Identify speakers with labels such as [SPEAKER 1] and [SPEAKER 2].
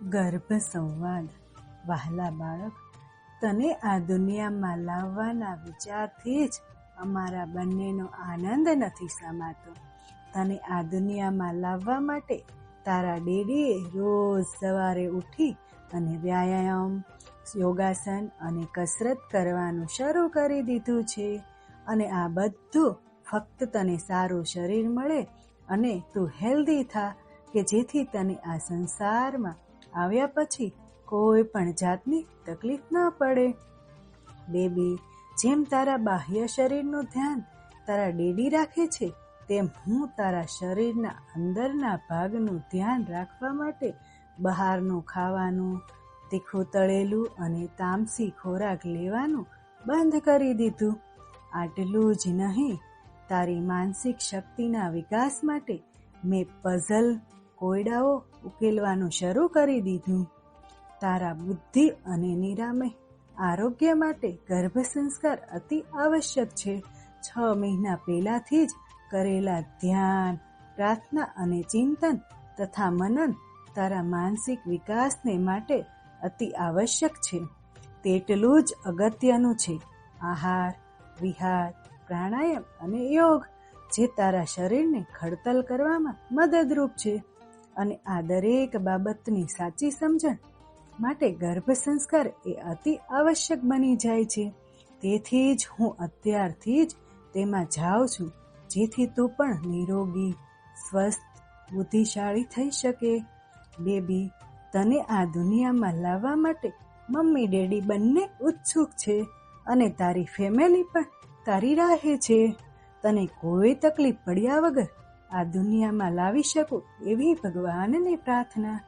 [SPEAKER 1] ગર્ભ સંવાદ. વહાલા બાળક, તને આ દુનિયામાં લાવવાના વિચારથી જ અમારા બંનેનો આનંદ નથી સમાતો. તને આ દુનિયામાં લાવવા માટે તારા ડેડીએ રોજ સવારે ઉઠી અને વ્યાયામ, યોગાસન અને કસરત કરવાનું શરૂ કરી દીધું છે. અને આ બધું ફક્ત તને સારું શરીર મળે અને તું હેલ્ધી થા, કે જેથી તને આ સંસારમાં આવ્યા પછી કોઈ પણ જાતની તકલીફ ના પડે. બેબી, જેમ તારા બાહ્ય શરીરનું ધ્યાન તારા ડેડી રાખે છે, તેમ હું તારા શરીરના અંદરના ભાગનું ધ્યાન રાખવા માટે બહારનું ખાવાનું, તીખું તળેલું અને તામસી ખોરાક લેવાનું બંધ કરી દીધું. આટલું જ નહીં, તારી માનસિક શક્તિના વિકાસ માટે મેં પઝલ, કોયડાઓ ઉકેલવાનું શરૂ કરી દીધું. તારા બુદ્ધિ અને નિરામય આરોગ્ય માટે ગર્ભ સંસ્કાર અતિ આવશ્યક છે. 6 મહિના પહેલાથી જ કરેલા ધ્યાન, પ્રાર્થના અને ચિંતન તથા મનન તારા માનસિક વિકાસને માટે અતિ આવશ્યક છે. તેટલું જ અગત્યનું છે આહાર, વિહાર, પ્રાણાયામ અને યોગ, જે તારા શરીરને ખડતલ કરવામાં મદદરૂપ છે. અને આ દરેક બાબતની સાચી સમજણ માટે ગર્ભ સંસ્કાર એ અતિ આવશ્યક બની જાય છે. તેથી જ હું અત્યારથી જ તેમાં જાઉં છું, જેથી તું પણ નિરોગી, સ્વસ્થ, બુદ્ધિશાળી થઈ શકે. બેબી, તને આ દુનિયામાં લાવવા માટે મમ્મી ડેડી બંને ઉત્સુક છે અને તારી ફેમિલી પણ તારી રાહે છે. તને કોઈ તકલીફ પડ્યા વગર આ દુનિયામાં લાવી શકું એવી ભગવાનને પ્રાર્થના.